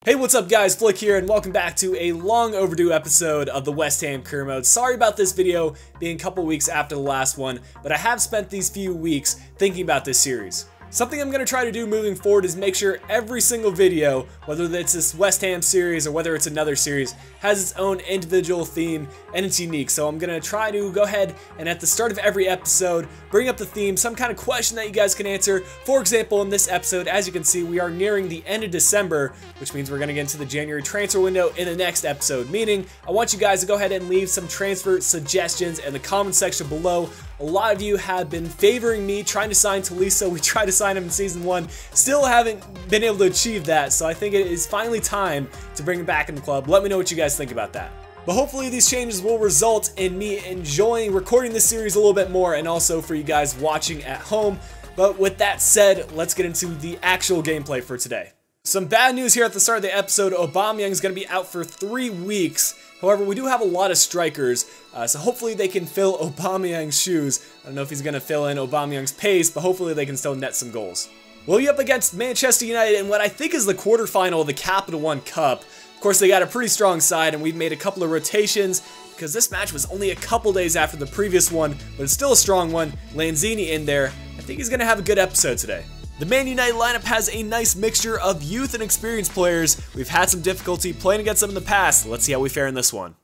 Hey, what's up guys, Flick here, and welcome back to a long overdue episode of the West Ham career mode. Sorry about this video being a couple weeks after the last one, but I have spent these few weeks thinking about this series. Something I'm going to try to do moving forward is make sure every single video, whether it's this West Ham series or whether it's another series, has its own individual theme and it's unique. So I'm going to try to go ahead and at the start of every episode, bring up the theme, some kind of question that you guys can answer. For example, in this episode, as you can see, we are nearing the end of December, which means we're going to get into the January transfer window in the next episode, meaning I want you guys to go ahead and leave some transfer suggestions in the comment section below. A lot of you have been favoring me trying to sign Tolisso. We tried to sign him in Season 1. Still haven't been able to achieve that, so I think it is finally time to bring him back in the club. Let me know what you guys think about that. But hopefully these changes will result in me enjoying recording this series a little bit more and also for you guys watching at home. But with that said, let's get into the actual gameplay for today. Some bad news here at the start of the episode. Aubameyang is going to be out for 3 weeks. However, we do have a lot of strikers, so hopefully they can fill Aubameyang's shoes. I don't know if he's going to fill in Aubameyang's pace, but hopefully they can still net some goals. We'll be up against Manchester United in what I think is the quarterfinal of the Capital One Cup. Of course, they got a pretty strong side, and we've made a couple of rotations because this match was only a couple days after the previous one, but it's still a strong one. Lanzini in there. I think he's going to have a good episode today. The Man United lineup has a nice mixture of youth and experienced players. We've had some difficulty playing against them in the past. Let's see how we fare in this one.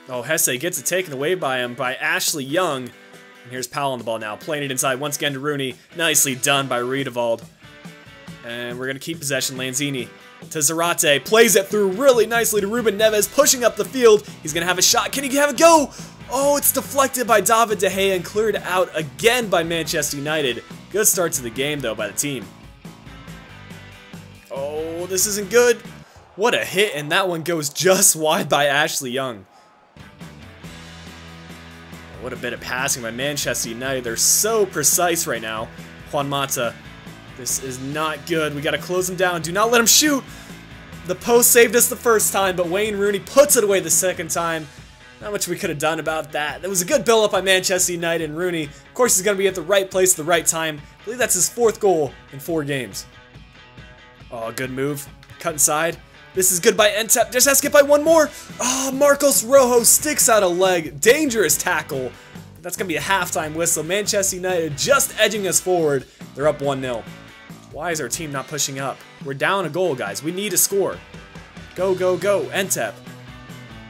Oh, Hesse gets it taken away by him by Ashley Young. And here's Powell on the ball now, playing it inside once again to Rooney. Nicely done by Riedewald. And we're going to keep possession. Lanzini to Zarate. Plays it through really nicely to Ruben Neves, pushing up the field. He's going to have a shot. Can he have a go? Oh, it's deflected by David De Gea and cleared out again by Manchester United. Good start to the game, though, by the team. Oh, this isn't good. What a hit, and that one goes just wide by Ashley Young. What a bit of passing by Manchester United. They're so precise right now. Juan Mata. This is not good. We got to close him down. Do not let him shoot. The post saved us the first time, but Wayne Rooney puts it away the second time. Not much we could have done about that. That was a good build-up by Manchester United and Rooney. Of course, he's going to be at the right place at the right time. I believe that's his 4th goal in 4 games. Oh, good move. Cut inside. This is good by Entep. Just has to get by one more. Oh, Marcos Rojo sticks out a leg. Dangerous tackle. That's going to be a halftime whistle. Manchester United just edging us forward. They're up 1-0. Why is our team not pushing up? We're down a goal, guys. We need to score. Go, go, go. Entep.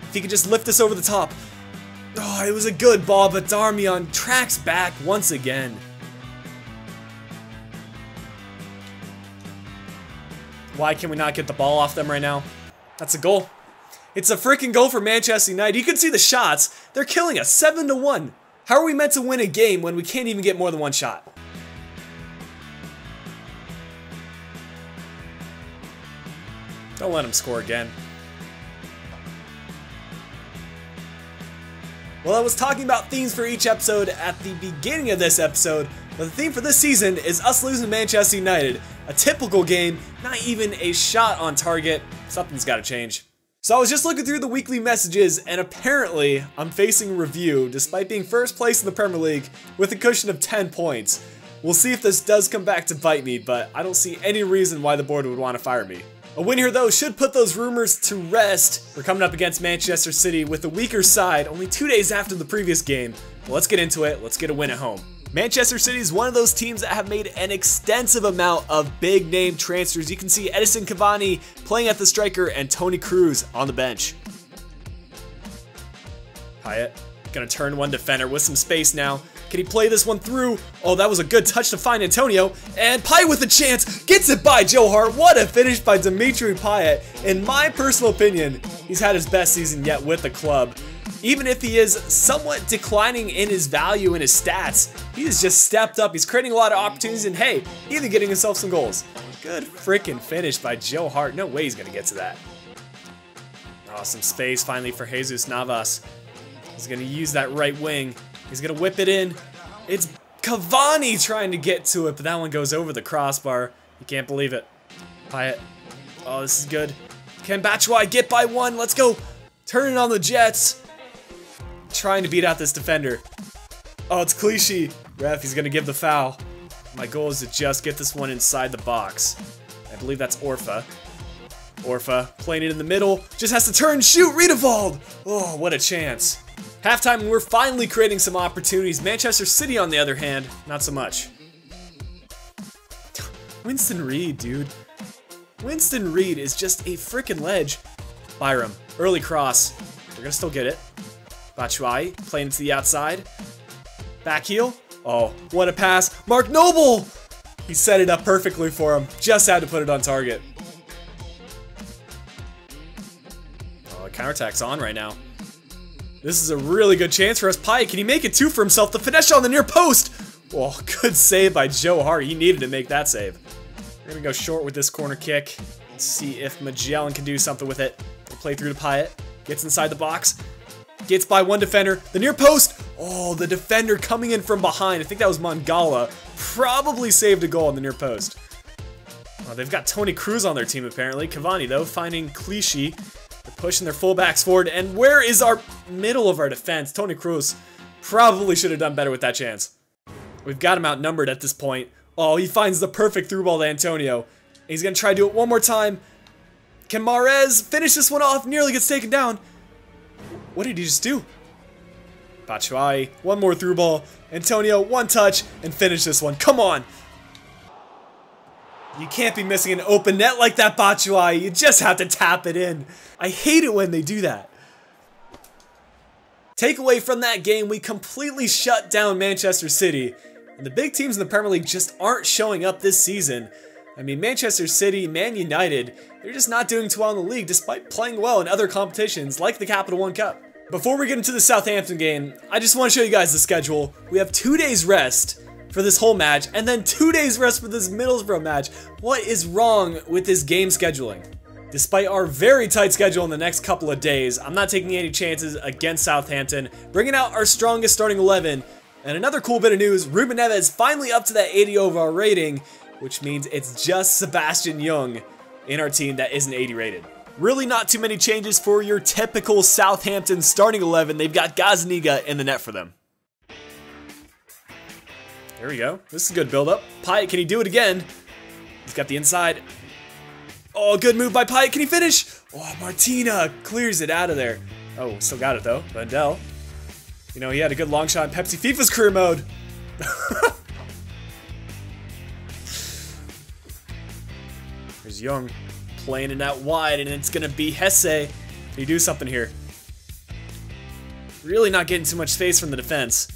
If he could just lift this over the top. Oh, it was a good ball, but Darmian tracks back once again. Why can we not get the ball off them right now? That's a goal. It's a freaking goal for Manchester United. You can see the shots. They're killing us 7-1. How are we meant to win a game when we can't even get more than one shot? Don't let him score again. Well, I was talking about themes for each episode at the beginning of this episode, but the theme for this season is us losing to Manchester United. A typical game, not even a shot on target. Something's got to change. So I was just looking through the weekly messages, and apparently I'm facing a review despite being first place in the Premier League with a cushion of 10 points. We'll see if this does come back to bite me, but I don't see any reason why the board would want to fire me. A win here, though, should put those rumors to rest. We're coming up against Manchester City with a weaker side, only 2 days after the previous game. Well, let's get into it. Let's get a win at home. Manchester City is one of those teams that have made an extensive amount of big-name transfers. You can see Edison Cavani playing at the striker and Toni Kroos on the bench. Payet gonna turn one defender with some space now. Can he play this one through? Oh, that was a good touch to find Antonio. And Payet with a chance. Gets it by Joe Hart. What a finish by Dimitri Payet. In my personal opinion, he's had his best season yet with the club. Even if he is somewhat declining in his value and his stats, he has just stepped up. He's creating a lot of opportunities and hey, even getting himself some goals. Good freaking finish by Joe Hart. No way he's going to get to that. Awesome space finally for Jesus Navas. He's going to use that right wing. He's going to whip it in. It's Cavani trying to get to it, but that one goes over the crossbar. You can't believe it. Payet. Oh, this is good. Can Batshuayi get by one? Let's go. Turn it on the Jets. Trying to beat out this defender. Oh, it's Clichy. Ref, he's going to give the foul. My goal is to just get this one inside the box. I believe that's Orfa. Orfa playing it in the middle, just has to turn, shoot, Riedewald! Oh, what a chance. Halftime, we're finally creating some opportunities. Manchester City, on the other hand, not so much. Winston Reid, dude. Winston Reid is just a freaking ledge. Byram, early cross. We're gonna still get it. Batshuayi playing to the outside. Back heel. Oh, what a pass. Mark Noble! He set it up perfectly for him. Just had to put it on target. Oh, counterattack's on right now. This is a really good chance for us. Pyatt, can he make it two for himself? The finesse on the near post! Oh, good save by Joe Hart. He needed to make that save. We're gonna go short with this corner kick. Let's see if Magellan can do something with it. We'll play through to Pyatt. Gets inside the box. Gets by one defender. The near post! Oh, the defender coming in from behind. I think that was Mangala. Probably saved a goal on the near post. Oh, they've got Tony Cruz on their team apparently. Cavani though, finding Clichy. They're pushing their fullbacks forward. And where is our middle of our defense? Tony Cruz probably should have done better with that chance. We've got him outnumbered at this point. Oh, he finds the perfect through ball to Antonio. He's gonna try to do it one more time. Can Mahrez finish this one off? Nearly gets taken down. What did he just do? Batshuayi, one more through ball. Antonio, one touch, and finish this one. Come on! You can't be missing an open net like that, Batshuayi. You just have to tap it in. I hate it when they do that. Takeaway from that game, we completely shut down Manchester City. And the big teams in the Premier League just aren't showing up this season. I mean, Manchester City, Man United, they're just not doing too well in the league despite playing well in other competitions like the Capital One Cup. Before we get into the Southampton game, I just want to show you guys the schedule. We have 2 days rest for this whole match and then 2 days rest for this Middlesbrough match. What is wrong with this game scheduling? Despite our very tight schedule in the next couple of days, I'm not taking any chances against Southampton, bringing out our strongest starting 11. And another cool bit of news, Ruben Neves finally up to that 80 overall rating, which means it's just Sebastian Young in our team that isn't 80 rated. Really not too many changes for your typical Southampton starting 11. They've got Gazaniga in the net for them. There we go. This is a good build-up. Pyatt, can he do it again? He's got the inside. Oh, good move by Pyatt. Can he finish? Oh, Martina clears it out of there. Oh, still got it though. Vendel. You know, he had a good long shot in Pepsi FIFA's career mode. There's Young playing it out wide, and it's gonna be Hesse. Can you do something here? Really not getting too much space from the defense.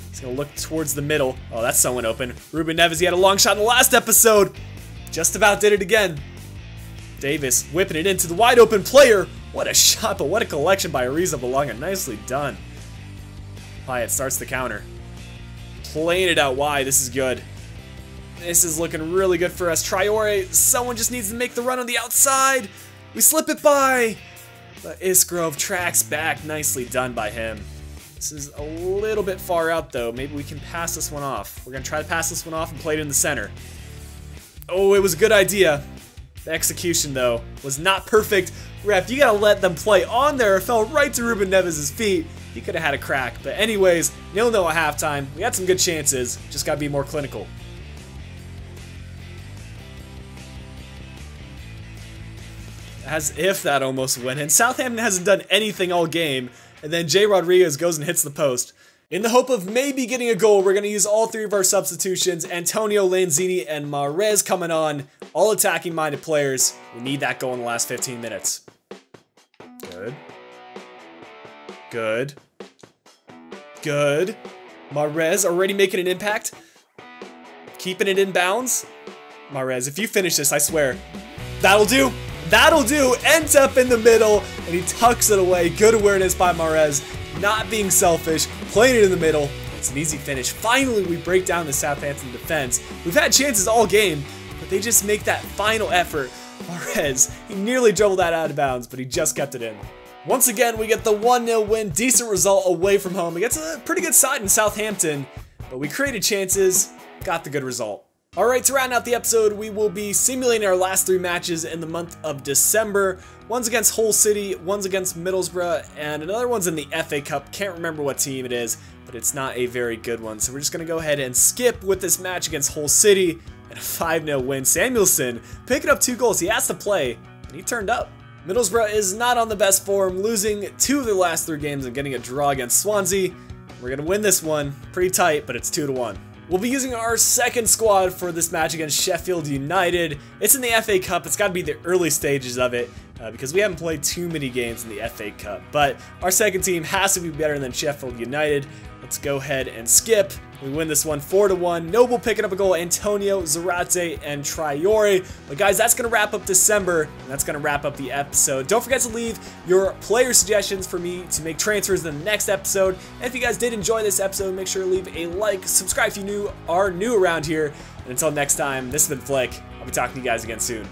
He's gonna look towards the middle. Oh, that's someone open. Ruben Neves, he had a long shot in the last episode. Just about did it again. Davis whipping it into the wide open player. What a shot, but what a collection by Ariza Bologna. Nicely done. Pyatt starts the counter. Playing it out wide. This is good. This is looking really good for us. Traore, someone just needs to make the run on the outside. We slip it by. But Isgrove tracks back. Nicely done by him. This is a little bit far out though. Maybe we can pass this one off. We're going to try to pass this one off and play it in the center. Oh, it was a good idea. The execution though was not perfect. Ref, you got to let them play on there. It fell right to Ruben Neves' feet. He could have had a crack. But anyways, 0-0 at halftime. We had some good chances. Just got to be more clinical. As if that almost went in. Southampton hasn't done anything all game. And then Jay Rodriguez goes and hits the post. In the hope of maybe getting a goal, we're going to use all 3 of our substitutions. Antonio, Lanzini, and Mahrez coming on. All attacking-minded players. We need that goal in the last 15 minutes. Good. Good. Good. Mahrez already making an impact. Keeping it in bounds. Mahrez, if you finish this, I swear. That'll do. That'll do. Ends up in the middle, and he tucks it away. Good awareness by Mahrez. Not being selfish. Playing it in the middle. It's an easy finish. Finally, we break down the Southampton defense. We've had chances all game, but they just make that final effort. Mahrez, he nearly dribbled that out of bounds, but he just kept it in. Once again, we get the 1-0 win. Decent result away from home. Against a pretty good side in Southampton, but we created chances, got the good result. Alright, to round out the episode, we will be simulating our last 3 matches in the month of December. One's against Hull City, one's against Middlesbrough, and another one's in the FA Cup. Can't remember what team it is, but it's not a very good one. So we're just going to go ahead and skip with this match against Hull City and a 5-0 win. Samuelson picking up 2 goals. He has to play, and he turned up. Middlesbrough is not on the best form, losing 2 of their last 3 games and getting a draw against Swansea. We're going to win this one. Pretty tight, but it's 2-1. We'll be using our second squad for this match against Sheffield United. It's in the FA Cup. It's got to be the early stages of it because we haven't played too many games in the FA Cup. But our second team has to be better than Sheffield United. Let's go ahead and skip. We win this one 4-1. Noble picking up a goal, Antonio, Zarate, and Traore. But guys, that's going to wrap up December, and that's going to wrap up the episode. Don't forget to leave your player suggestions for me to make transfers in the next episode. And if you guys did enjoy this episode, make sure to leave a like, subscribe if you are new around here. And until next time, this has been Flick. I'll be talking to you guys again soon.